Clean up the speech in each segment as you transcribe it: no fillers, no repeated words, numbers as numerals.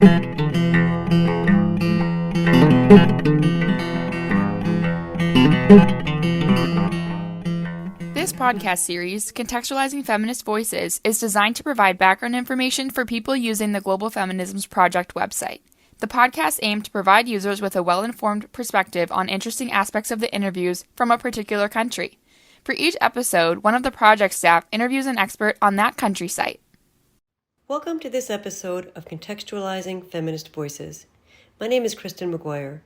This podcast series, Contextualizing Feminist Voices, is designed to provide background information for people using the Global Feminisms Project website. The podcast aimed to provide users with a well-informed perspective on interesting aspects of the interviews from a particular country. For each episode, one of the project staff interviews an expert on that country site. Welcome to this episode of Contextualizing Feminist Voices. My name is Kristin McGuire.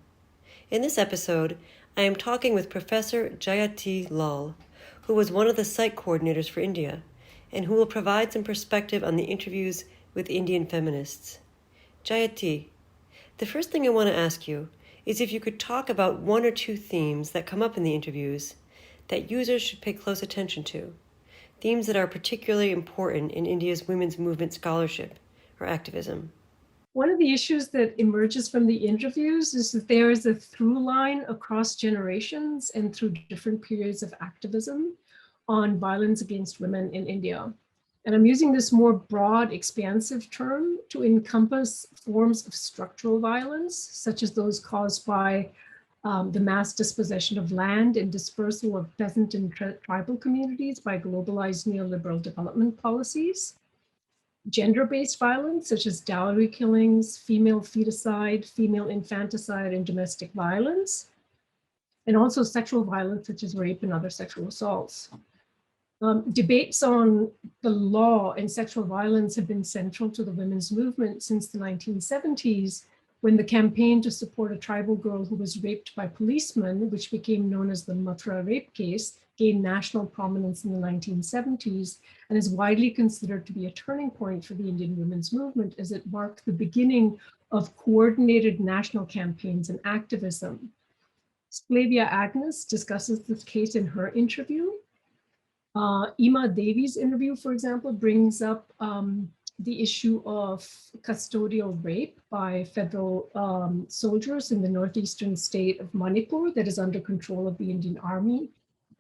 In this episode, I am talking with Professor Jayati Lal, who was one of the site coordinators for India, and who will provide some perspective on the interviews with Indian feminists. Jayati, the first thing I want to ask you is if you could talk about one or two themes that come up in the interviews that users should pay close attention to, themes that are particularly important in India's women's movement scholarship or activism. One of the issues that emerges from the interviews is that there is a through line across generations and through different periods of activism on violence against women in India. And I'm using this more broad, expansive term to encompass forms of structural violence, such as those caused by the mass dispossession of land and dispersal of peasant and tribal communities by globalized neoliberal development policies. Gender-based violence, such as dowry killings, female feticide, female infanticide, and domestic violence, and also sexual violence, such as rape and other sexual assaults. Debates on the law and sexual violence have been central to the women's movement since the 1970s, when the campaign to support a tribal girl who was raped by policemen, which became known as the Mathura rape case, gained national prominence in the 1970s and is widely considered to be a turning point for the Indian women's movement, as it marked the beginning of coordinated national campaigns and activism. Flavia Agnes discusses this case in her interview. Ima Devi's interview, for example, brings up the issue of custodial rape by federal soldiers in the northeastern state of Manipur that is under control of the Indian Army,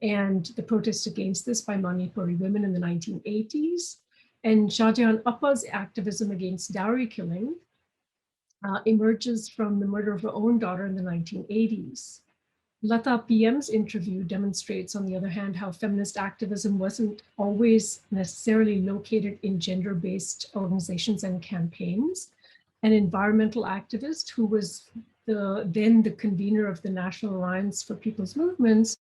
and the protests against this by Manipuri women in the 1980s. And Shahjahan Appa's activism against dowry killing emerges from the murder of her own daughter in the 1980s. Lata PM's interview demonstrates, on the other hand, how feminist activism wasn't always necessarily located in gender-based organizations and campaigns. An environmental activist who was then the convener of the National Alliance for People's Movements,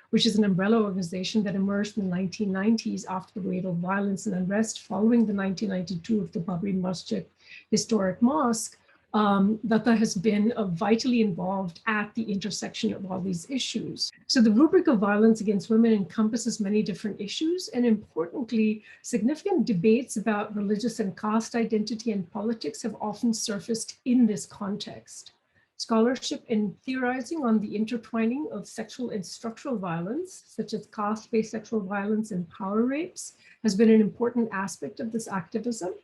which is an umbrella organization that emerged in the 1990s after the wave of violence and unrest following the 1992 of the Babri Masjid historic mosque. Lata has been vitally involved at the intersection of all these issues. So the rubric of violence against women encompasses many different issues, and importantly, significant debates about religious and caste identity and politics have often surfaced in this context. Scholarship and theorizing on the intertwining of sexual and structural violence, such as caste-based sexual violence and power rapes, has been an important aspect of this activism.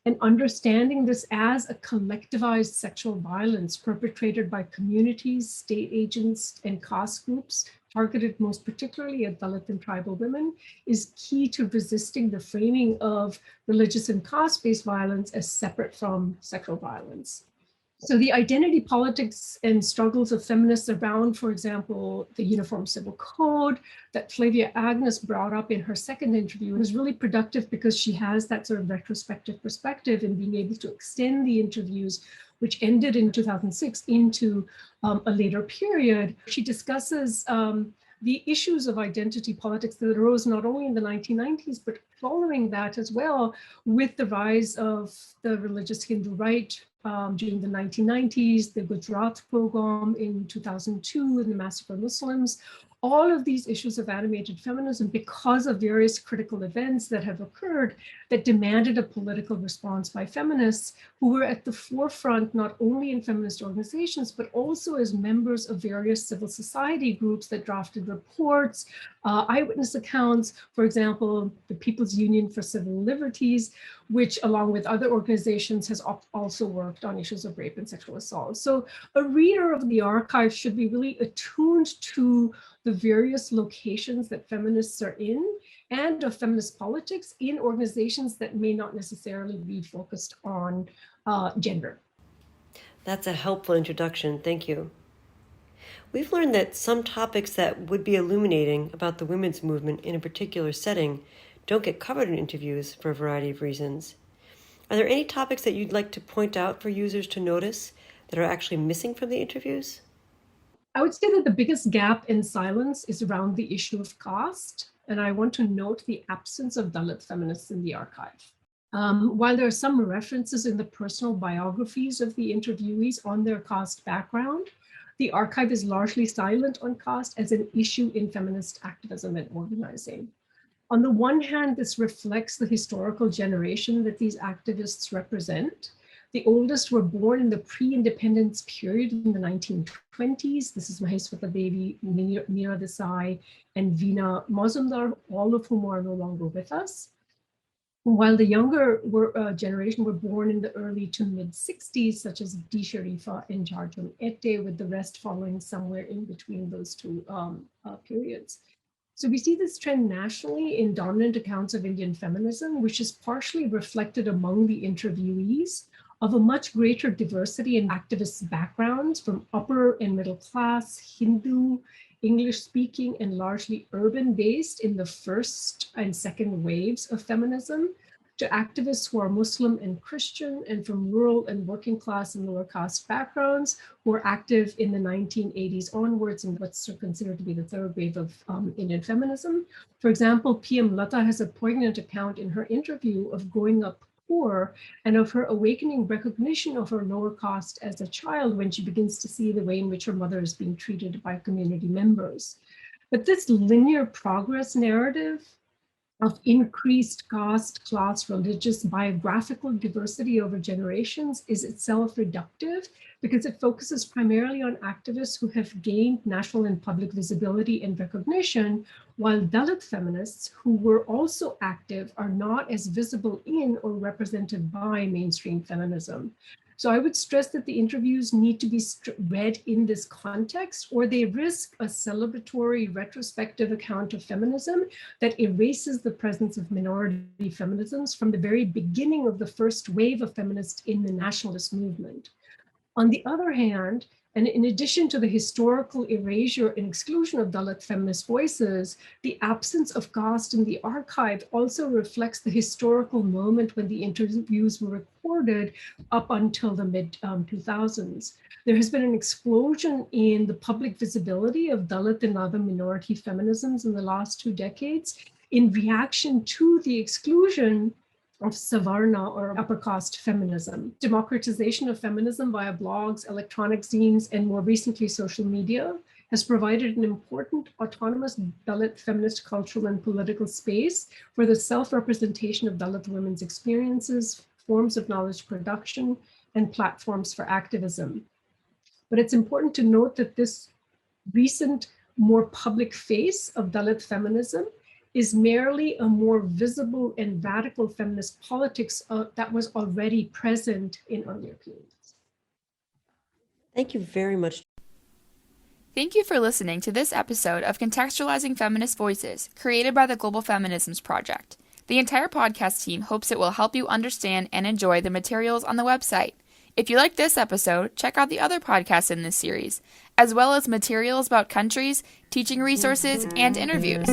And understanding this as a collectivized sexual violence perpetrated by communities, state agents, and caste groups targeted most particularly at Dalit and tribal women is key to resisting the framing of religious and caste-based violence as separate from sexual violence. So the identity politics and struggles of feminists around, for example, the Uniform Civil Code that Flavia Agnes brought up in her second interview was really productive because she has that sort of retrospective perspective in being able to extend the interviews, which ended in 2006, into a later period. She discusses the issues of identity politics that arose not only in the 1990s, but following that as well, with the rise of the religious Hindu right during the 1990s, the Gujarat pogrom in 2002, and the massacre of Muslims. All of these issues have animated feminism because of various critical events that have occurred that demanded a political response by feminists who were at the forefront, not only in feminist organizations, but also as members of various civil society groups that drafted reports, eyewitness accounts, for example, the People's Union for Civil Liberties, which along with other organizations has also worked on issues of rape and sexual assault. So a reader of the archive should be really attuned to the various locations that feminists are in and of feminist politics in organizations that may not necessarily be focused on gender. That's a helpful introduction. Thank you. We've learned that some topics that would be illuminating about the women's movement in a particular setting don't get covered in interviews for a variety of reasons. Are there any topics that you'd like to point out for users to notice that are actually missing from the interviews? I would say that the biggest gap in silence is around the issue of caste, and I want to note the absence of Dalit feminists in the archive. While there are some references in the personal biographies of the interviewees on their caste background, the archive is largely silent on caste as an issue in feminist activism and organizing. On the one hand, this reflects the historical generation that these activists represent. The oldest were born in the pre-independence period in the 1920s. This is Maheswata Devi, Meera Desai, and Veena Mazumdar, all of whom are no longer with us. While the younger generation were born in the early to mid 60s, such as D. Sharifa and Jarjun Ette, with the rest following somewhere in between those two periods. So we see this trend nationally in dominant accounts of Indian feminism, which is partially reflected among the interviewees of a much greater diversity in activist backgrounds from upper and middle class, Hindu, English speaking, and largely urban based in the first and second waves of feminism, to activists who are Muslim and Christian and from rural and working class and lower caste backgrounds who were active in the 1980s onwards in what's considered to be the third wave of Indian feminism. For example, PM Lata has a poignant account in her interview of growing up poor and of her awakening recognition of her lower caste as a child when she begins to see the way in which her mother is being treated by community members. But this linear progress narrative of increased caste, class, religious, biographical diversity over generations is itself reductive because it focuses primarily on activists who have gained national and public visibility and recognition, while Dalit feminists who were also active are not as visible in or represented by mainstream feminism. So I would stress that the interviews need to be read in this context, or they risk a celebratory retrospective account of feminism that erases the presence of minority feminisms from the very beginning of the first wave of feminists in the nationalist movement. On the other hand, and in addition to the historical erasure and exclusion of Dalit feminist voices, the absence of caste in the archive also reflects the historical moment when the interviews were recorded up until the mid-2000s. There has been an explosion in the public visibility of Dalit and other minority feminisms in the last 2 decades in reaction to the exclusion of Savarna or upper caste feminism. Democratization of feminism via blogs, electronic zines, and more recently social media has provided an important autonomous Dalit feminist cultural and political space for the self-representation of Dalit women's experiences, forms of knowledge production, and platforms for activism. But it's important to note that this recent, more public face of Dalit feminism is merely a more visible and radical feminist politics that was already present in earlier periods. Thank you very much. Thank you for listening to this episode of Contextualizing Feminist Voices, created by the Global Feminisms Project. The entire podcast team hopes it will help you understand and enjoy the materials on the website. If you like this episode, check out the other podcasts in this series, as well as materials about countries, teaching resources, and interviews.